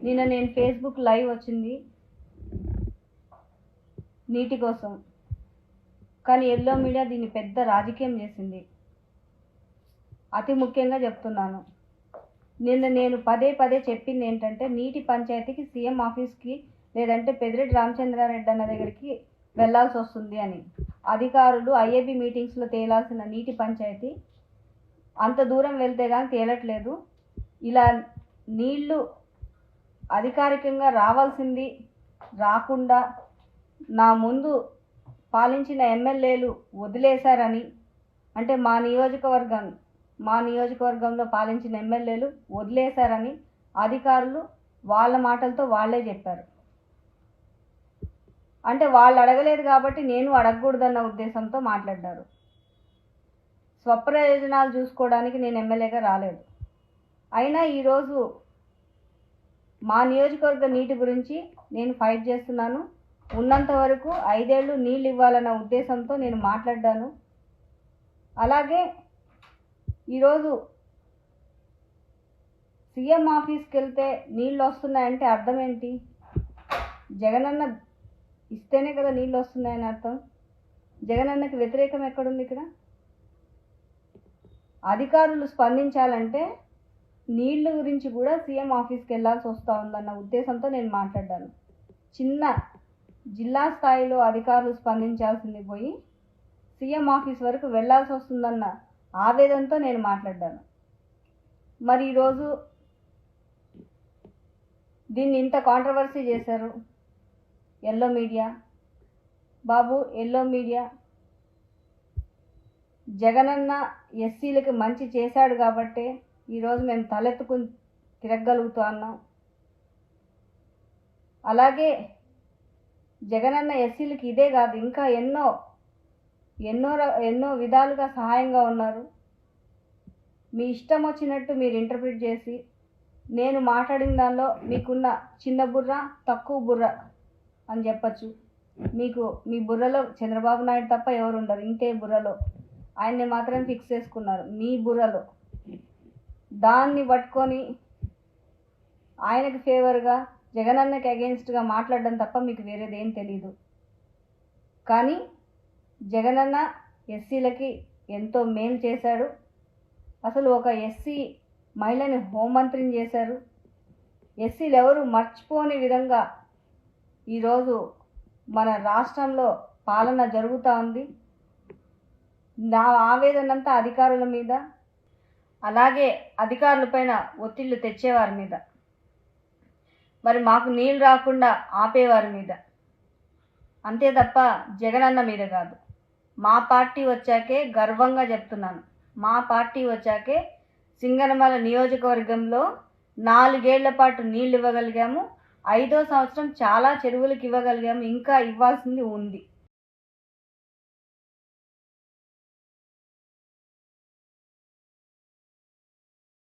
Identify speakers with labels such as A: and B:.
A: నిన్న నేను Facebook live వచ్చింది నీటి కోసం, కానీ ఎల్లో మీడియా దీన్ని పెద్ద రాజకీయం చేసింది. అతి ముఖ్యంగా చెప్తున్నాను, నిన్న నేను పదే చెప్పింది ఏంటంటే నీటి పంచాయతీకి సీఎం ఆఫీస్కి లేదంటే పెద్దిరెడ్డి రామచంద్రారెడ్డి అన్న దగ్గరికి వెళ్లాల్సి వస్తుంది అని. అధికారులు ఐఏబీ మీటింగ్స్లో తేలాల్సిన నీటి పంచాయతీ అంత దూరం వెళ్తే కానీ తేలట్లేదు. ఇలా నీళ్లు అధికారికంగా రావాల్సింది రాకుండా నా ముందు పాలించిన ఎమ్మెల్యేలు వదిలేశారని, అంటే మా నియోజకవర్గంలో పాలించిన ఎమ్మెల్యేలు వదిలేశారని అధికారులు వాళ్ళ మాటలతో వాళ్ళే చెప్పారు. అంటే వాళ్ళు అడగలేదు కాబట్టి నేను అడగకూడదన్న ఉద్దేశంతో మాట్లాడారు. స్వప్రయోజనాలు చూసుకోవడానికి నేను ఎమ్మెల్యేగా రాలేదు. అయినా ఈరోజు మా నియోజకవర్గ నీటి గురించి నేను ఫైట్ చేస్తున్నాను. ఉన్నంత వరకు 5 ఏళ్ళు నీళ్ళు ఇవ్వాలన్న ఉద్దేశంతో నేను మాట్లాడ్డాను. అలాగే ఈరోజు సీఎం ఆఫీస్కి వెళ్తే నీళ్ళు వస్తున్నాయంటే అర్థం ఏంటి? జగనన్న ఇస్తేనే కదా నీళ్ళు వస్తున్నాయని అర్థం. జగనన్నకి వ్యతిరేకం ఎక్కడుంది ఇక్కడ? అధికారులు స్పందించాలంటే నీళ్ళ గురించి కూడా సీఎం ఆఫీస్కి వెళ్ళాల్సి వస్తూ ఉందన్న ఉద్దేశంతో నేను మాట్లాడ్డాను. చిన్న జిల్లా స్థాయిలో అధికారులు స్పందించాల్సింది పోయి సీఎం ఆఫీస్ వరకు వెళ్ళాల్సి వస్తుందన్న ఆవేదనతో నేను మాట్లాడ్డాను. మరి ఈరోజు దీన్ని ఇంత కాంట్రవర్సీ చేశారు ఎల్లో మీడియా. బాబు, ఎల్లో మీడియా జగనన్న ఎస్సీలకి మంచి చేశాడు కాబట్టే ఈరోజు మేము తలెత్తుకుని తిరగగలుగుతూ అన్నాం. అలాగే జగనన్న ఎస్సీలకి ఇదే కాదు, ఇంకా ఎన్నో విధాలుగా సహాయంగా ఉన్నారు. మీ ఇష్టం వచ్చినట్టు మీరు ఇంటర్ప్రిట్ చేసి నేను మాట్లాడిన దానిలో మీకున్న చిన్న బుర్ర తక్కువ బుర్ర అని చెప్పచ్చు. మీ బుర్రలో చంద్రబాబు నాయుడు తప్ప ఎవరు ఉండరు. ఇంతే బుర్రలో ఆయన్ని మాత్రం ఫిక్స్ చేసుకున్నారు. మీ బుర్రలో దాన్ని పట్టుకొని ఆయనకు ఫేవర్గా జగనన్నకి అగెయిన్స్ట్గా మాట్లాడడం తప్ప మీకు వేరేది ఏం తెలీదు. కానీ జగనన్న ఎస్సీలకి ఎంతో మేలు చేశాడు. అసలు ఒక ఎస్సీ మహిళని హోంమంత్రిని చేశారు. ఎస్సీలు ఎవరు మర్చిపోని విధంగా ఈరోజు మన రాష్ట్రంలో పాలన జరుగుతూ ఉంది. నా ఆవేదనంతా అధికారుల మీద, అలాగే అధికారులపైన ఒత్తిళ్లు తెచ్చేవారి మీద, మరి మాకు నీళ్ళు రాకుండా ఆపేవారి మీద, అంతే తప్ప జగనన్న మీద కాదు. మా పార్టీ వచ్చాకే గర్వంగా చెప్తున్నాను, మా పార్టీ వచ్చాకే సింగనమల నియోజకవర్గంలో 4 ఏళ్ల పాటు నీళ్ళు ఇవ్వగలిగాము. 5వ సంవత్సరం చాలా చెరువులకు ఇవ్వగలిగాము. ఇంకా ఇవ్వాల్సింది ఉంది.